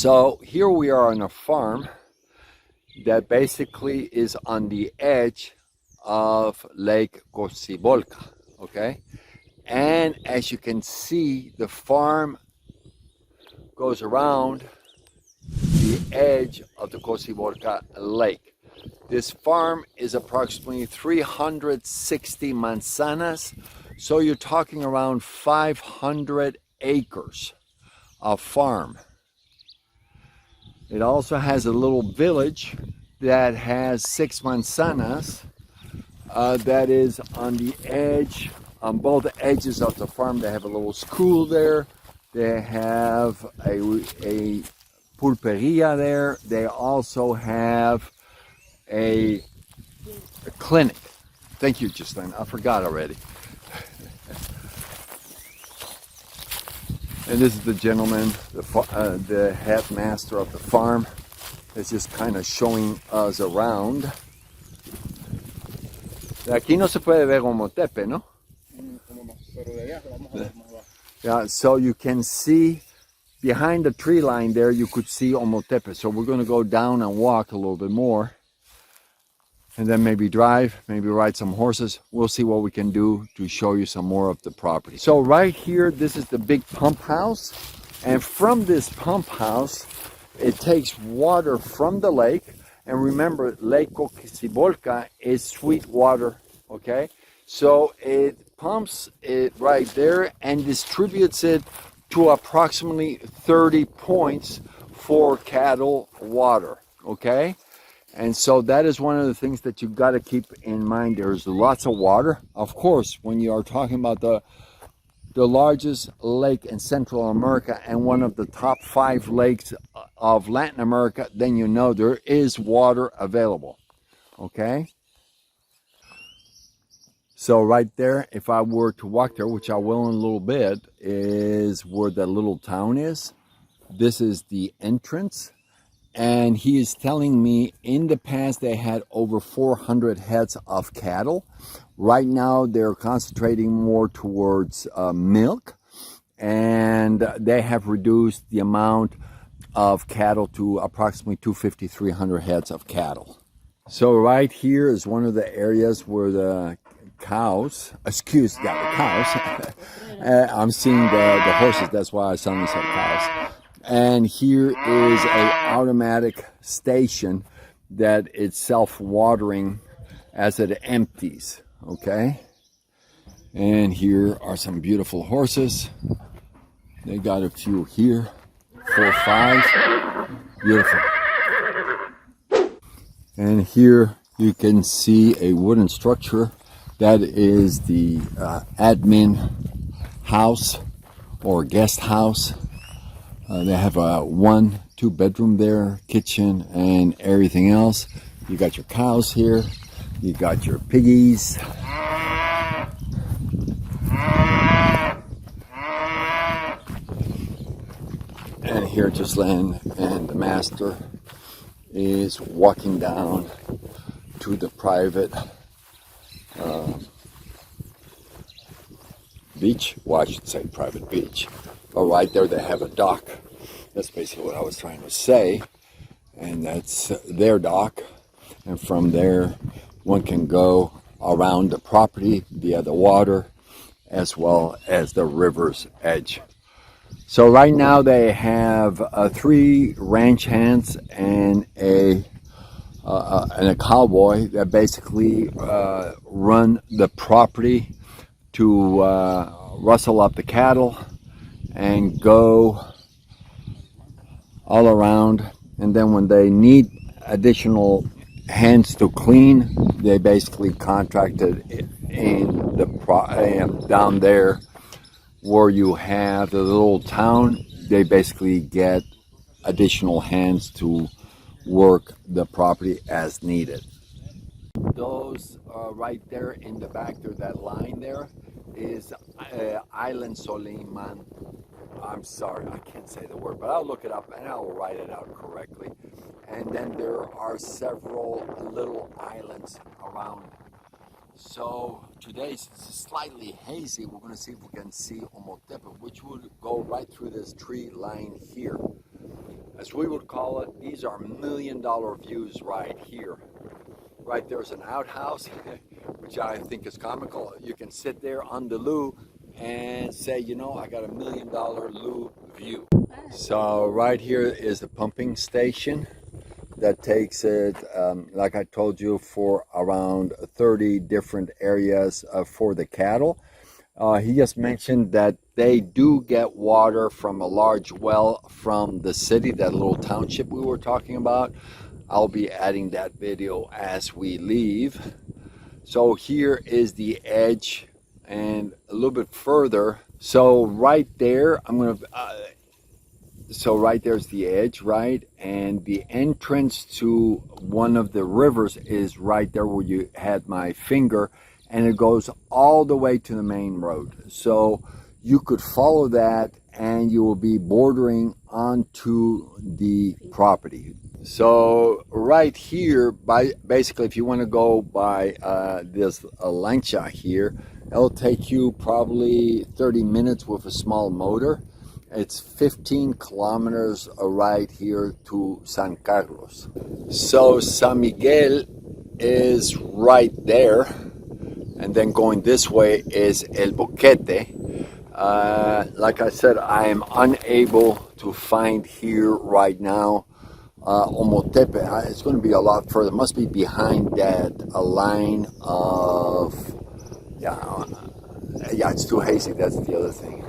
So here we are on a farm that basically is on the edge of Lake Cocibolca, okay? And as you can see, the farm goes around the edge of the Cocibolca Lake. This farm is approximately 360 manzanas, so you're talking around 500 acres of farm. It also has a little village that has 6 manzanas that is on the edge, on both edges of the farm. They have a little school there. They have a pulperia there. They also have a clinic. Thank you, Justine. I forgot already. And this is the gentleman, the headmaster of the farm. It's just kind of showing us around. Aquí no se puede ver Omotepe, ¿no? Yeah, so you can see behind the tree line there, you could see Omotepe. So we're going to go down and walk a little bit more. And then maybe drive, maybe ride some horses. We'll see what we can do to show you some more of the property. So right here, this is the big pump house. And from this pump house, it takes water from the lake. And remember, Lake Cocibolca is sweet water, okay? So it pumps it right there and distributes it to approximately 30 points for cattle water, okay? And so that is one of the things that you've got to keep in mind. There's lots of water. Of course, when you are talking about the largest lake in Central America and one of the top 5 lakes of Latin America, then you know there is water available. Okay? So right there, if I were to walk there, which I will in a little bit, is where the little town is. This is the entrance. And he is telling me in the past they had over 400 heads of cattle. Right now they're concentrating more towards milk, and they have reduced the amount of cattle to approximately 250, 300 heads of cattle. So right here is one of the areas where the cows, the cows, I'm seeing the horses, that's why I suddenly said cows. And here is a automatic station that it's self-watering as it empties, okay? And here are some beautiful horses. They got a few here, 4 or 5, beautiful. And here you can see a wooden structure. That is the admin house or guest house. They have a 1-2 bedroom there, kitchen and everything else. You got your cows here. You got your piggies. And here Ghislaine and the master is walking down to the private beach. Well, I should say private beach. But right there they have a dock. That's basically what I was trying to say. And that's their dock. And from there, one can go around the property via the water as well as the river's edge. So right now they have 3 ranch hands and a cowboy that basically run the property to rustle up the cattle and go all around. And then when they need additional hands to clean, they basically contracted in the down there where you have the little town. They basically get additional hands to work the property as needed. Those right there in the back there, that line there is Island Soliman. I'm sorry, I can't say the word, but I'll look it up and I'll write it out correctly. And then there are several little islands around. So today it's slightly hazy. We're going to see if we can see Omotepe, which would go right through this tree line here. as we would call it. These are $1,000,000 views right here. Right there's an outhouse, which I think is comical. You can sit there on the loo and say, you know, I got $1,000,000 loo view. So right here is the pumping station that takes it, like I told you, for around 30 different areas for the cattle. He just mentioned that they do get water from a large well from the city, that little township we were talking about. I'll be adding that video as we leave. So here is the edge, and a little bit further. So right there, so right there's the edge, right? And the entrance to one of the rivers is right there where you had my finger, and it goes all the way to the main road. So you could follow that and you will be bordering onto the property. So right here, basically if you want to go by this lancha here, it'll take you probably 30 minutes with a small motor. It's 15 kilometers right here to San Carlos. So San Miguel is right there, and then going this way is El Boquete. Like I said, I am unable to find here right now Omotepe. It's going to be a lot further. It must be behind that a line of, yeah, it's too hazy. That's the other thing.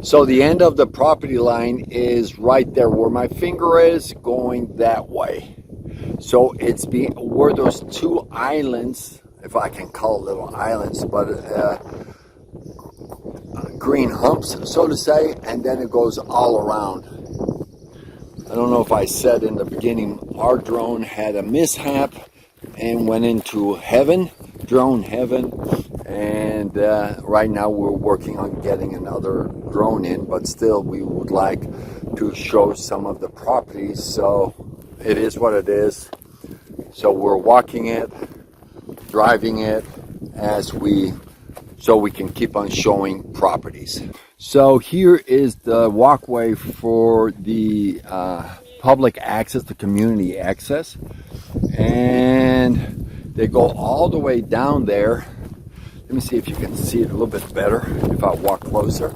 So the end of the property line is right there where my finger is, going that way. So it's where those two islands, if I can call it little islands, but green humps, so to say, and then it goes all around. I don't know if I said in the beginning, our drone had a mishap and went into heaven, drone heaven, and right now we're working on getting another drone in, but still we would like to show some of the properties. So it is what it is. So we're walking it, driving it so we can keep on showing properties. So here is the walkway for the public access, the community access, and they go all the way down there. Let me see if you can see it a little bit better if I walk closer.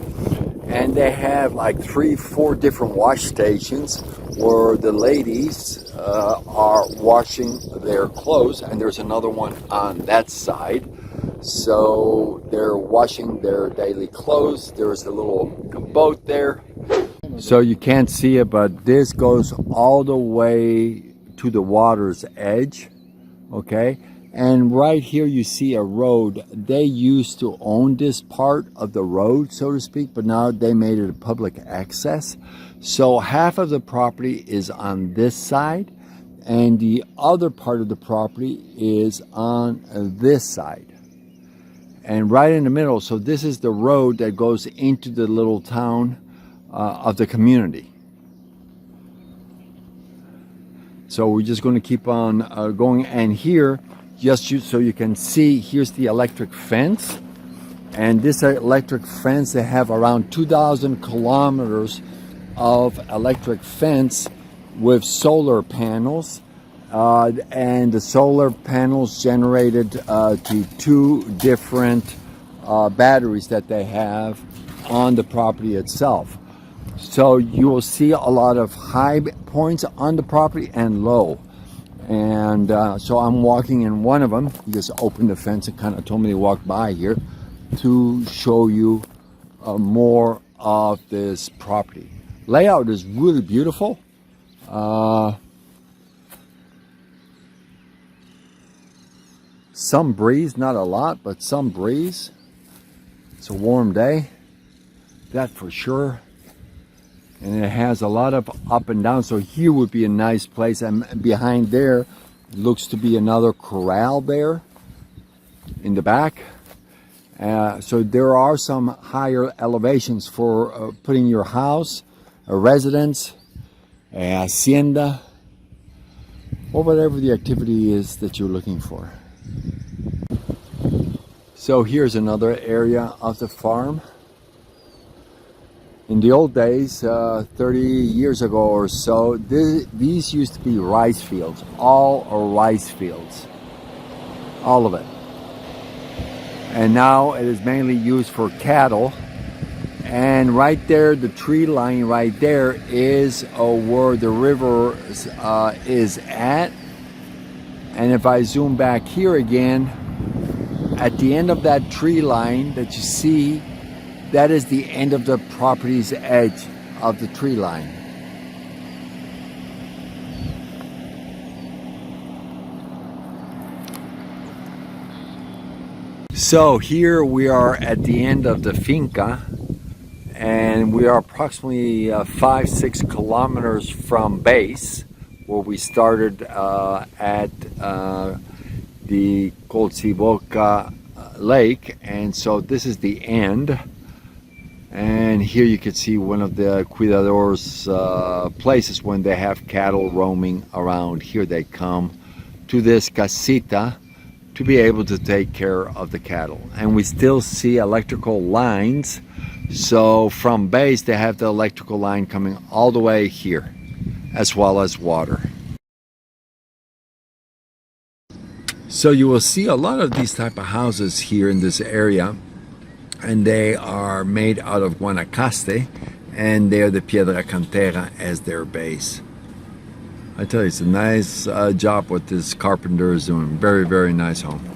And they have like 3-4 different wash stations where the ladies are washing their clothes, and there's another one on that side. So they're washing their daily clothes. There's a little boat there. So you can't see it, but this goes all the way to the water's edge, okay? And right here you see a road. They used to own this part of the road, so to speak, but now they made it a public access. So half of the property is on this side, and the other part of the property is on this side. And right in the middle, so this is the road that goes into the little town of the community. So we're just going to keep on going, and here, so you can see, here's the electric fence. And this electric fence, they have around 2,000 kilometers of electric fence with solar panels. And the solar panels generated to 2 different batteries that they have on the property itself. So you will see a lot of high points on the property and low. And so I'm walking in one of them. He just opened the fence and kind of told me to walk by here to show you more of this property. Layout is really beautiful. Some breeze, not a lot, but some breeze. It's a warm day, that for sure. And it has a lot of up and down, so here would be a nice place. And behind there looks to be another corral there in the back. So there are some higher elevations for putting your house, a residence, a hacienda, or whatever the activity is that you're looking for. So here's another area of the farm. In the old days, 30 years ago or so, these used to be rice fields, all are rice fields, all of it. And now it is mainly used for cattle. And right there, the tree line right there is where the river is at. And if I zoom back here again, at the end of that tree line that you see, that is the end of the property's edge of the tree line. So here we are at the end of the finca, and we are approximately 5-6 kilometers from base, where we started at the Cocibolca Lake, and so this is the end. And here you can see one of the cuidadores places when they have cattle roaming around. Here they come to this casita to be able to take care of the cattle. And we still see electrical lines. So from base they have the electrical line coming all the way here, as well as water. So you will see a lot of these type of houses here in this area, and they are made out of Guanacaste, and they are the Piedra Cantera as their base. I tell you, it's a nice job what this carpenter is doing. Very, very nice home.